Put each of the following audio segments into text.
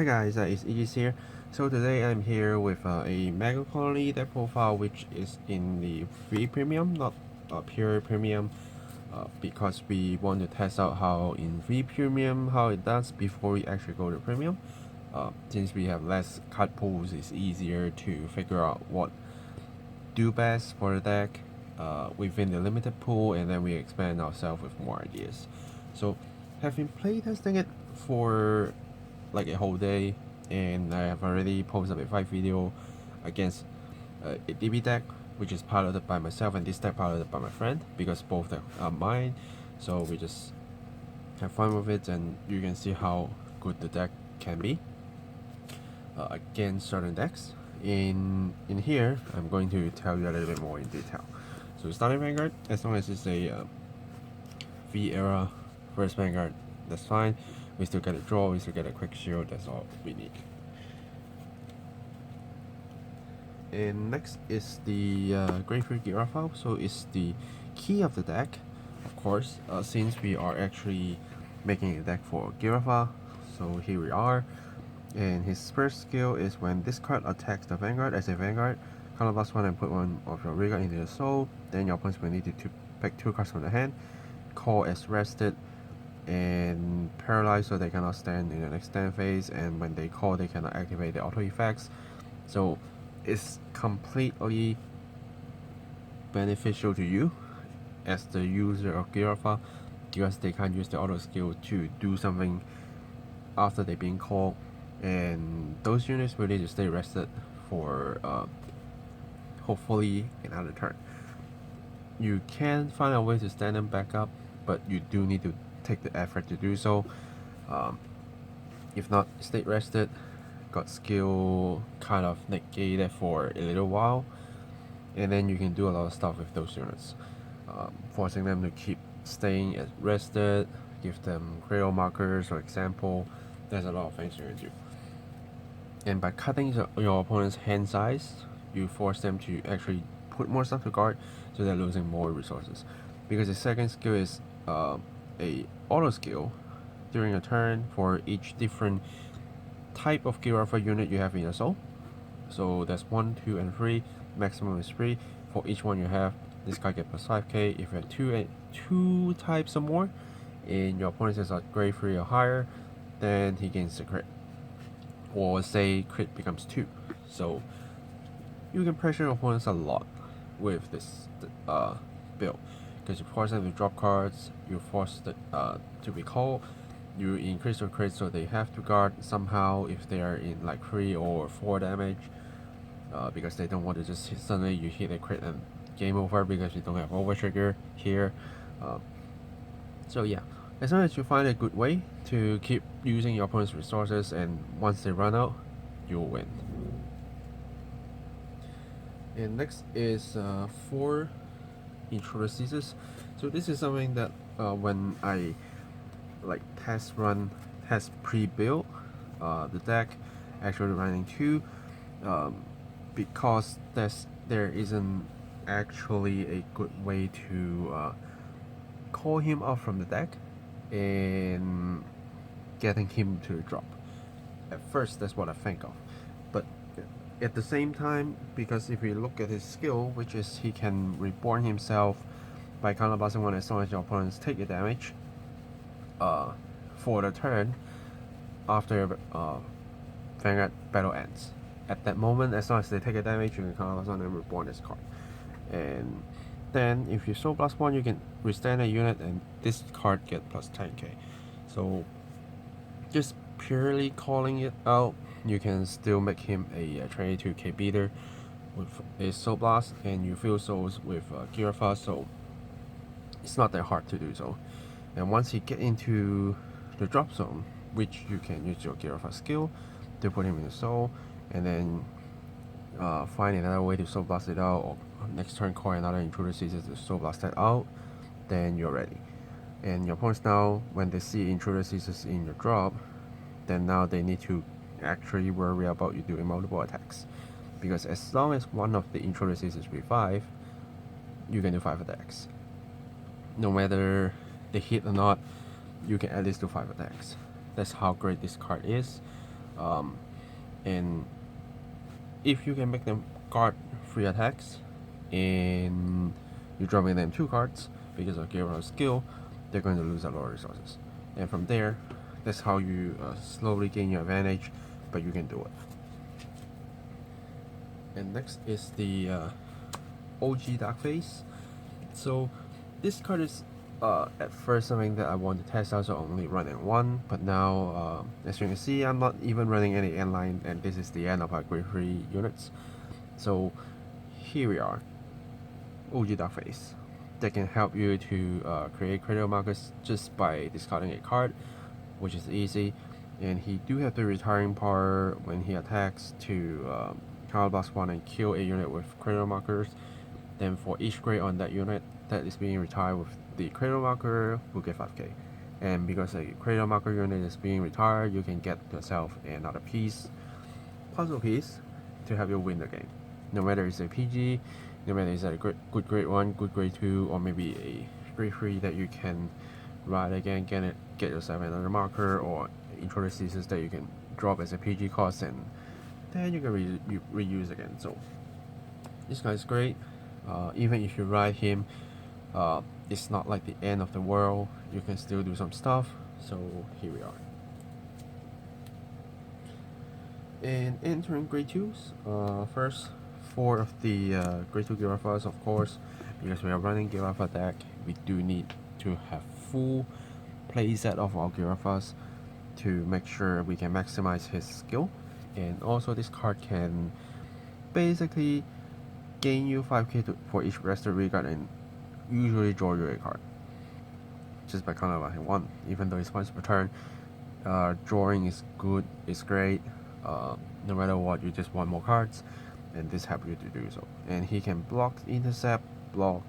Hi guys, it's Igis here. So today I'm here with a Megacolony deck profile which is in the free premium, not pure premium, because we want to test out how in free premium how it does before we actually go to premium. Since we have less card pools, it's easier to figure out what do best for the deck within the limited pool, and then we expand ourselves with more ideas. So having playtesting it for like a whole day, and I have already posted a 5 video against a DB deck which is piloted by myself, and this deck piloted by my friend, because both decks are mine. So we just have fun with it, and you can see how good the deck can be against certain decks. In here I'm going to tell you a little bit more in detail. So starting Vanguard, as long as it's a V era first Vanguard, that's fine. We still get a draw, we still get a quick shield, that's all we need. And next is the Grapefruit Giraffa. So it's the key of the deck, of course, since we are actually making a deck for Giraffa. So here we are, and his first skill is when this card attacks the Vanguard as a Vanguard, color plus 1 and put one of your rear guard into the soul, then your opponents will need to pick 2 cards from the hand, call as rested, and paralyzed, so they cannot stand in the next stand phase, and when they call they cannot activate the auto effects. So it's completely beneficial to you as the user of Giraffa, because they can't use the auto skill to do something after they've been called, and those units will need to stay rested for hopefully another turn. You can find a way to stand them back up, but you do need to take the effort to do so. If not, stay rested, got skill kind of negated for a little while, and then you can do a lot of stuff with those units, forcing them to keep staying as rested, give them cradle markers for example. There's a lot of things you can do, and by cutting your opponent's hand size, you force them to actually put more stuff to guard, so they're losing more resources, because the second skill is a auto skill during a turn for each different type of Giraffa unit you have in your soul. So that's 1, 2, and 3. Maximum is 3. For each one you have, this card gets plus 5k. If you have two types or more, and your opponent is at grade 3 or higher, then he gains a crit. Or say crit becomes 2. So you can pressure your opponents a lot with this build, because you force them to drop cards, you force the, to recall, you increase your crit so they have to guard somehow if they are in like 3 or 4 damage, because they don't want to just suddenly you hit a crit and game over because you don't have over trigger here. So yeah, as long as you find a good way to keep using your opponent's resources, and once they run out, you'll win. And next is 4 intruder seizures. So this is something that when I like test pre-build the deck, actually running 2, because there isn't actually a good way to call him off from the deck and getting him to drop. At first that's what I think of, but at the same time, because if we look at his skill, which is he can reborn himself by counterblasting 1 as long as your opponents take the damage for the turn after Vanguard battle ends. At that moment, as long as they take a damage, you can counterblast 1 and reborn this card. And then if you soul blast 1, you can withstand a unit, and this card get plus 10k. So just purely calling it out, you can still make him a 22k beater with a soul blast, and you fill souls with Giraffa, so it's not that hard to do so. And once he get into the drop zone, which you can use your Giraffa skill to put him in the soul, and then find another way to soul blast it out, or next turn call another intruder seizures to soul blast it out, then you're ready. And your opponents now, when they see intruder seizures in your drop, then now they need to actually worry about you doing multiple attacks, because as long as one of the intruder seizures revive, you can do 5 attacks. No matter they hit or not, you can at least do 5 attacks. That's how great this card is. And if you can make them guard 3 attacks and you're dropping them 2 cards because of Giraffa's skill, they're going to lose a lot of resources. And from there, that's how you slowly gain your advantage, but you can do it. And next is the OG Dark Face. So this card is at first something that I want to test out, so only running 1, but now as you can see, I'm not even running any end line, and this is the end of our grade 3 units. So here we are, OG Dark Face, that can help you to create critical markers just by discarding a card, which is easy. And he do have the retiring power when he attacks to counterblast 1 and kill a unit with critical markers. Then for each grade on that unit that is being retired with the critical marker, will get 5k. And because a critical marker unit is being retired, you can get yourself another puzzle piece to help you win the game. No matter it's a PG, no matter it's a good grade 1, good grade 2, or maybe a grade 3 that you can ride again, get yourself another marker, or introduce pieces that you can drop as a PG cost, and then you can reuse again. So this guy is great. Even if you ride him, it's not like the end of the world. You can still do some stuff. So here we are. And entering grade 2s, first 4 of the grade 2 Giraffas, of course, because we are running Giraffa deck, we do need to have full playset of our Giraffas to make sure we can maximize his skill. And also this card can basically gain you 5k for each rested regard and usually draw you a card just by counterblasting 1, even though it's once per turn. Drawing is good, it's great. No matter what, you just want more cards, and this helps you to do so. And he can block intercept, block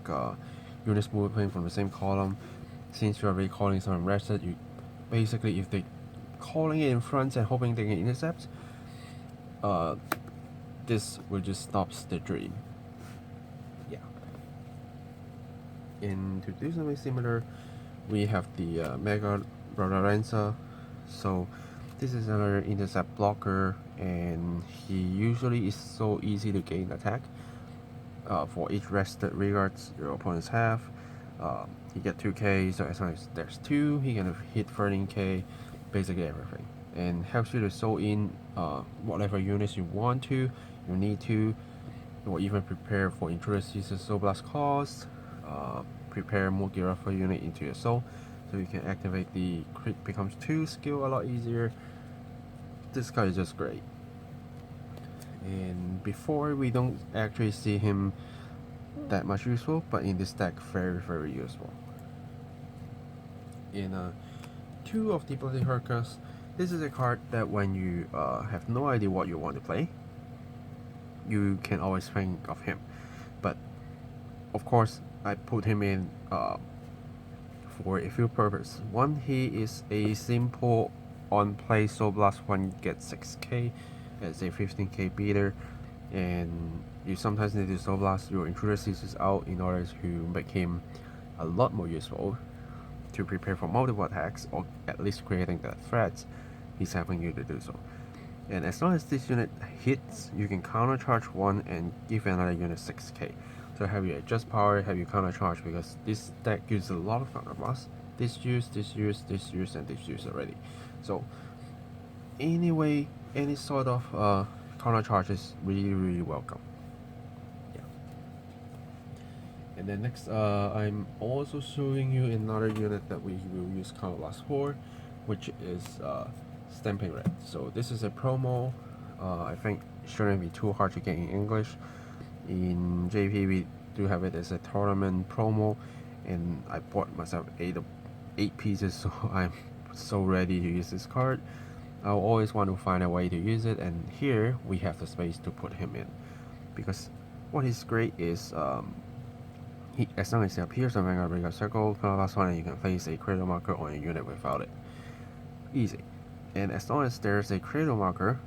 units moving from the same column. Since you're already calling someone rested, you basically, if they calling it in front and hoping they can intercept, this will just stops the dream. Yeah. And to do something similar, we have the Megacolony. So this is another intercept blocker, and he usually is so easy to gain attack. For each rested regards your opponents have, he get 2k, so as long as there's 2, he can hit 13k, basically everything. And helps you to sew in whatever units you want to, you need to, or even prepare for introduces Soul Blast cost, prepare more Giraffa unit into your soul, so you can activate the crit becomes 2 skill a lot easier. This guy is just great. And before, we don't actually see him that much useful, but in this deck, very useful. In 2 of the Bloody Hercules, this is a card that when you have no idea what you want to play, you can always think of him. But of course, I put him in for a few purposes. One, he is a simple on play Soul Blast 1 gets 6k as a 15k beater, and you sometimes need to Soul Blast your intruder ceases out in order to make him a lot more useful to prepare for multiple attacks, or at least creating the threats. He's helping you to do so. And as long as this unit hits, you can counter charge 1 and give another unit 6k. So have you adjust power, have you counter charge, because this deck gives a lot of counter blast. This use, and this use already. So anyway, any sort of counter charge is really welcome. Yeah. And then next, I'm also showing you another unit that we will use counter blast for, which is Stamping Red. So this is a promo. I think it shouldn't be too hard to get in English. In JP, we do have it as a tournament promo, and I bought myself 8 pieces, so I'm so ready to use this card. I always want to find a way to use it, and here we have the space to put him in, because what is great is as long as he appears on Vanguard Regular Circle, last one, you can place a critical marker on a unit without it. Easy. And as long as there's a critical marker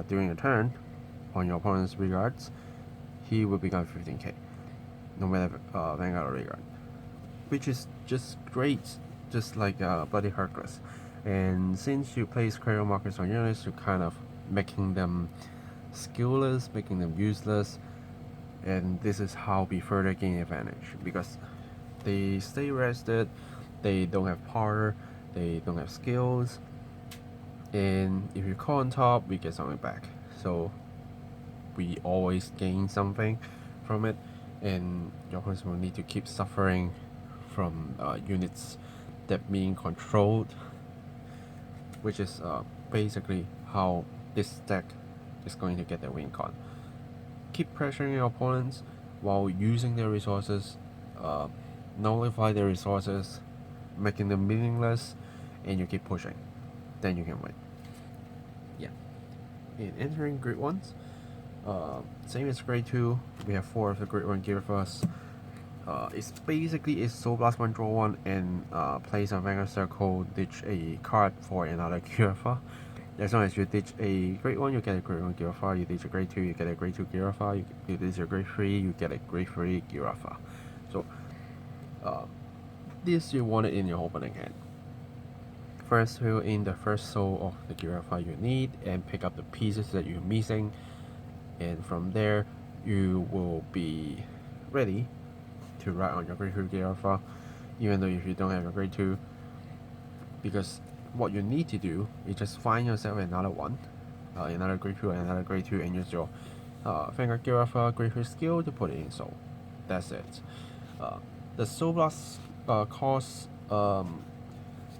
during a turn on your opponent's regards, he will become 15k, no matter Vanguard or Regard, which is just great, just like Bloody Hercules. And since you place critical markers on units, you're kind of making them skillless, making them useless, and this is how we further gain advantage, because they stay rested, they don't have power, they don't have skills, and if you call on top, we get something back. So we always gain something from it, and your opponents will need to keep suffering from units that being controlled, which is basically how this deck is going to get the win con. Keep pressuring your opponents while using their resources, nullify their resources, making them meaningless, and you keep pushing. Then you can win. Yeah. In entering grade 1s, same as grade 2, we have 4 of the grade 1 Giraffas. It's basically a Soul Blast 1, draw 1, and place a Vanguard Circle, ditch a card for another Giraffa. As long as you ditch a grade 1, you get a grade 1 Giraffa. You ditch a grade 2, you get a grade 2 Giraffa. You ditch a grade 3, you get a grade 3 Giraffa. So, this you want it in your opening hand. First, fill in the first soul of the Giraffa you need and pick up the pieces that you're missing. And from there, you will be ready to ride on your grade 2 Giraffa, even though if you don't have a grade 2, because what you need to do is just find yourself another one, another grade 2 and another grade 2, and use your Vanguard Giraffa grade 3 skill to put it in soul. That's it. The Soul Blast cost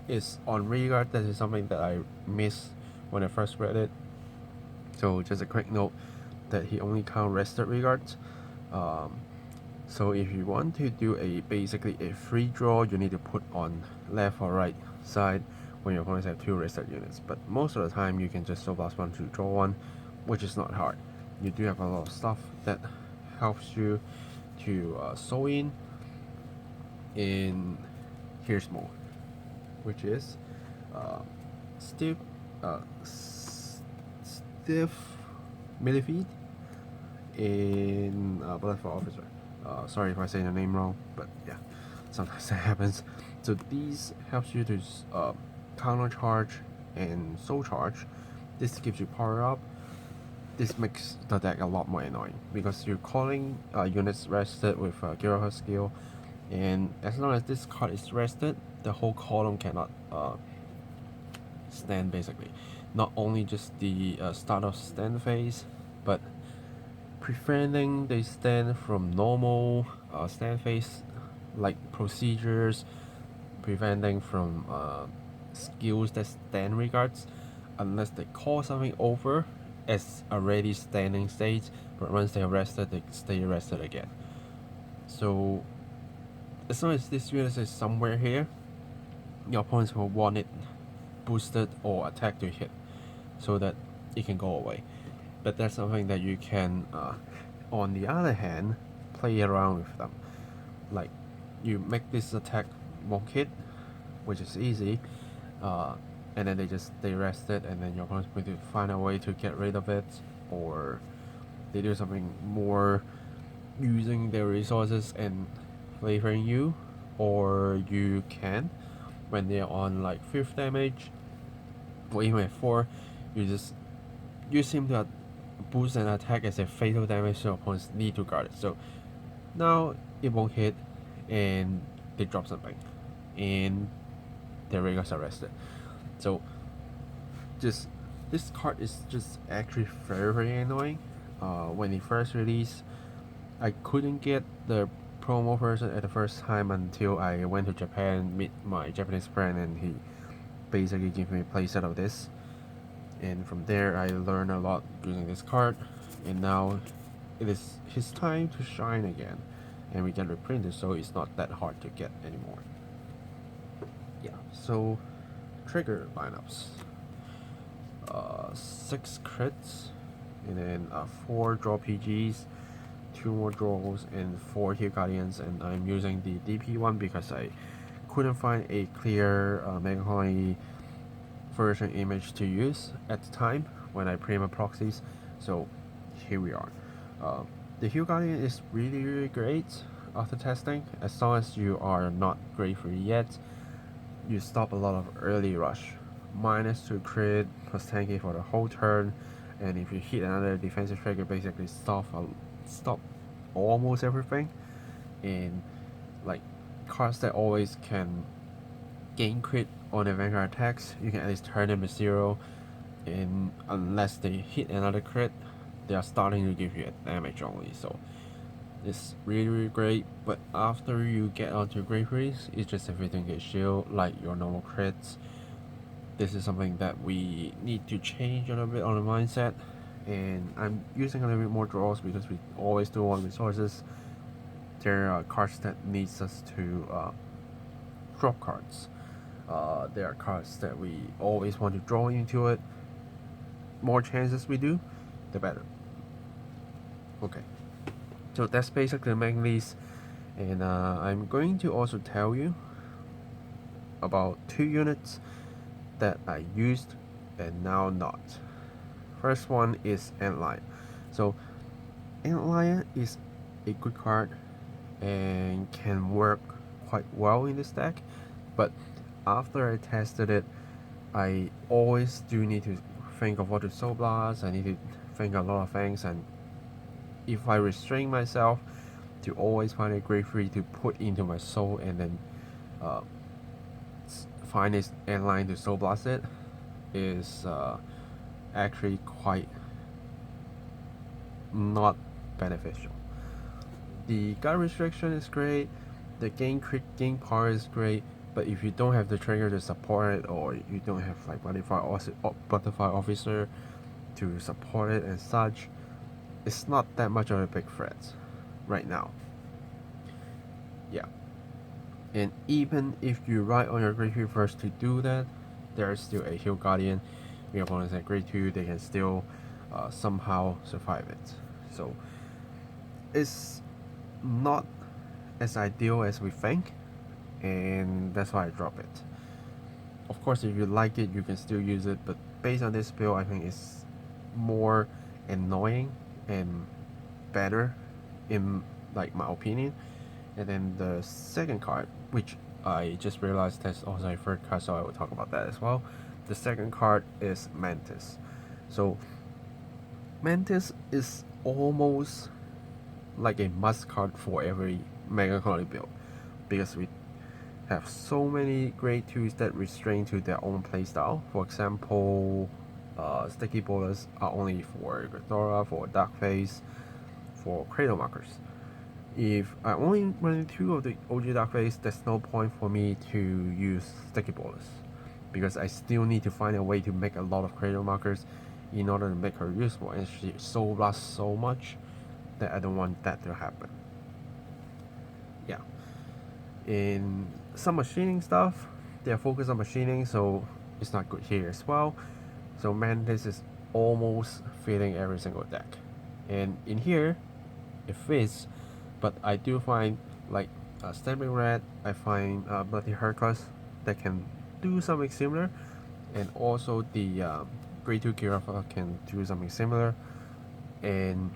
is on Reguard. That is something that I missed when I first read it. So just a quick note that he only count rested Reguards. So if you want to do basically a free draw, you need to put on left or right side when your opponents have 2 rested units. But most of the time you can just Soul Blast 1 to draw 1, which is not hard. You do have a lot of stuff that helps you to soul in. And here's more, which is stiff Millifeed in Blood for Officer. Sorry if I say the name wrong, but yeah, sometimes that happens. So these helps you to counter charge and soul charge. This gives you power up. This makes the deck a lot more annoying because you're calling units rested with Giraffa skill, and as long as this card is rested, the whole column cannot stand basically. Not only just the start of stand phase, but preventing the stand from normal stand phase, like procedures, preventing from skills that stand regards, unless they call something over as already standing state, but once they are rested, they stay rested again. So as long as this unit is somewhere here, your opponents will want it boosted or attack to hit so that it can go away. But that's something that you can on the other hand play around with them. Like you make this attack won't hit, which is easy, and then they stay rested, and then your opponent's going to find a way to get rid of it, or they do something more using their resources and flavoring you, or you can, when they're on like 5th damage or even at 4, you seem to boost an attack as a fatal damage, so opponents need to guard it. So now it won't hit and they drop something and their Rhaegar's arrested. So this card is just actually very annoying. When it first released, I couldn't get the promo version at the first time until I went to Japan, meet my Japanese friend, and he basically gave me a playset of this, and from there I learned a lot using this card, and now it is his time to shine again, and we get reprinted, so it's not that hard to get anymore. Yeah, so trigger lineups, 6 crits, and then 4 draw PGs, 2 more draws, and 4 Heal Guardians, and I'm using the DP one because I couldn't find a clear Megacolony version image to use at the time when I pre my proxies, so here we are. The Heal Guardian is really great after testing. As long as you are not grade 3 yet, you stop a lot of early rush -2 crit plus 10k for the whole turn, and if you hit another defensive trigger, basically stop almost everything. And like cards that always can gain crit on the Vanguard attacks, you can at least turn them to 0, and unless they hit another crit, they are starting to give you a damage only. So it's really great. But after you get onto Great Freeze, it's just everything gets shield like your normal crits. This is something that we need to change a little bit on the mindset, and I'm using a little bit more draws because we always do want resources. There are cards that needs us to drop cards. There are cards that we always want to draw into it. More chances we do, the better. Okay, so that's basically the main list, and I'm going to also tell you about 2 units that I used and now not. First one is Antlion. So Antlion is a good card and can work quite well in this deck, but after I tested it, I always do need to think of what to Soul Blast. I need to think a lot of things, and if I restrain myself to always find a Great Free to put into my soul and then find this Antlion to Soul Blast it, is actually quite not beneficial. The guard restriction is great, the gain power is great, but if you don't have the trigger to support it, or you don't have like Butterfly Officer to support it and such, it's not that much of a big threat right now. Yeah. And even if you ride on your Grade 3 first to do that, there's still a Heal Guardian. Your opponents at Grade 2, they can still somehow survive it. So it's not as ideal as we think, and that's why I drop it. Of course, if you like it, you can still use it, but based on this build, I think it's more annoying and better in like my opinion. And then the second card, which I just realized that's also a third card, so I will talk about that as well. The second card is Mantis. So Mantis is almost like a must card for every Megacolony build, because we have so many Grade 2s that restrain to their own playstyle. For example, Sticky Boulders are only for Ghidorah, for Darkface, for Cradle Markers. If I only run 2 of the OG Darkface, there's no point for me to use Sticky Boulders, because I still need to find a way to make a lot of Cradle Markers in order to make her useful, and she Soul Blasts so much that I don't want that to happen. Yeah. In some machining stuff, they're focused on machining, so it's not good here as well. So Mantis is almost fitting every single deck. And in here, it fits, but I do find like Stamping Red, I find Bloody Hercules that can do something similar, and also the Grade 2 Giraffa can do something similar. And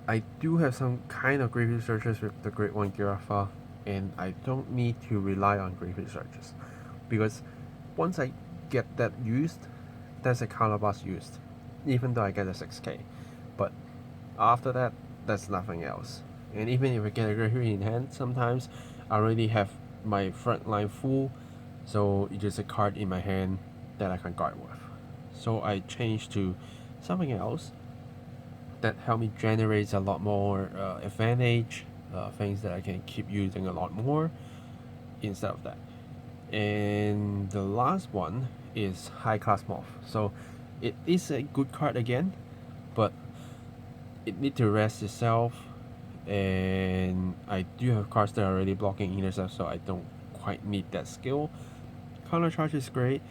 I do have some kind of Grade 3 searches with the Grade 1 Giraffa, and I don't need to rely on Grade 3 searches, because once I get that used, that's a counterblast used, even though I get a 6k. But after that, that's nothing else. And even if I get a Grade 3 in hand, sometimes I already have my front line full, so it's just a card in my hand that I can guard with. So I changed to something else that help me generate a lot more advantage, things that I can keep using a lot more instead of that. And the last one is High Class Moth. So it is a good card again, but it needs to rest itself, and I do have cards that are already blocking intercept, so I don't quite need that skill. Counter Charge is great,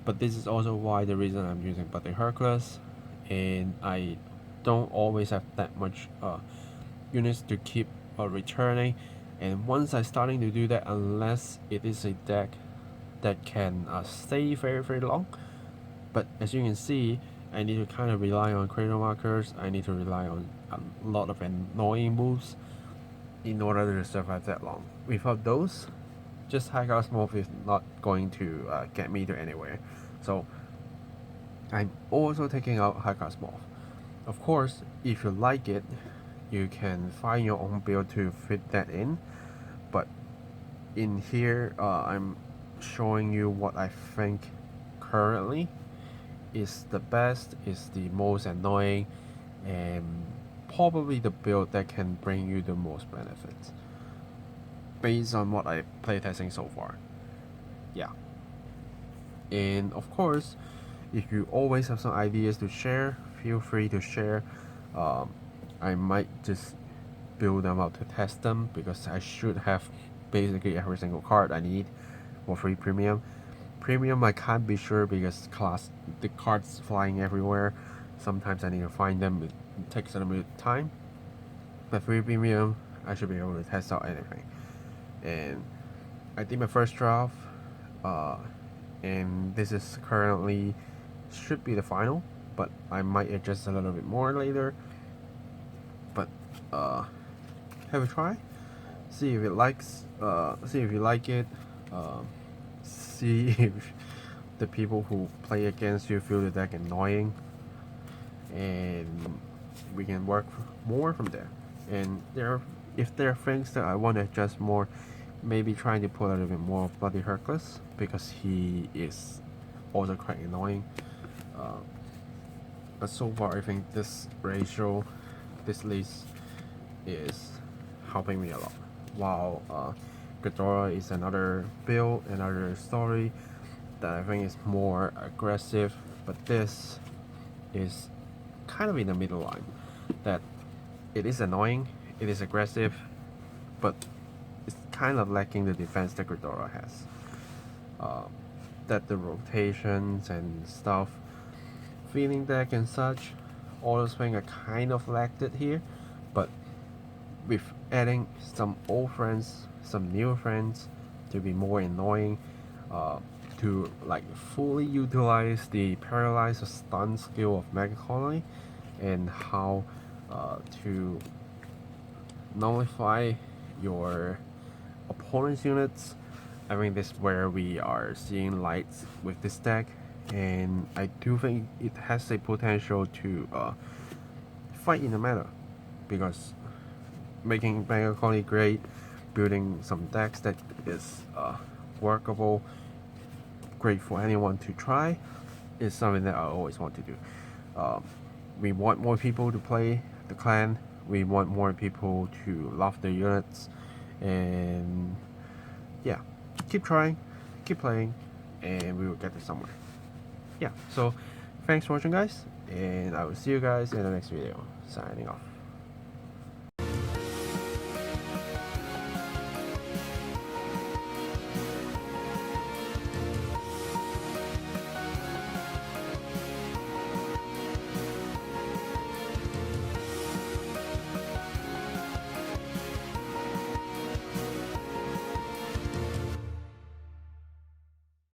but this is also why the reason I'm using Bloody Hercules, and I don't always have that much units to keep returning. And once I starting to do that, unless it is a deck that can stay very long, but as you can see, I need to kind of rely on Cradle Markers, I need to rely on a lot of annoying moves in order to survive that long. Without those, just high class mode is not going to get me to anywhere. So I'm also taking out high class mode. Of course, if you like it, you can find your own build to fit that in. But in here, I'm showing you what I think currently is the best, is the most annoying, and probably the build that can bring you the most benefits based on what I playtesting so far. Yeah. And of course, if you always have some ideas to share, feel free to share. I might just build them out to test them, because I should have basically every single card I need for free premium. Premium I can't be sure because the cards flying everywhere. Sometimes I need to find them. It takes a little bit of time. But free premium, I should be able to test out anything. And I did my first draft, and this is currently should be the final, but I might adjust a little bit more later. But have a try, see if you like it, see if the people who play against you feel the deck annoying, and we can work more from there. And if there are things that I want to adjust more, maybe trying to put a little bit more of Bloody Hercules, because he is also quite annoying. But so far I think this ratio, this list is helping me a lot. While Ghidorah is another build, another story that I think is more aggressive, but this is kind of in the middle line, that it is annoying, it is aggressive, but it's kind of lacking the defense that Ghidorah has. That the rotations and stuff, feeling deck and such, all those things are kind of lacked it here, but with adding some old friends, some new friends to be more annoying, to like fully utilize the paralyze or stun skill of Megacolony, and how to nullify your opponent's units. I think this is where we are seeing lights with this deck, and I do think it has a potential to fight in the meta, because making Megacolony great, building some decks that is workable, great for anyone to try, is something that I always want to do. We want more people to play the clan, we want more people to love their units, and yeah, keep trying, keep playing, and we will get to somewhere. Yeah, so thanks for watching guys, and I will see you guys in the next video. Signing off.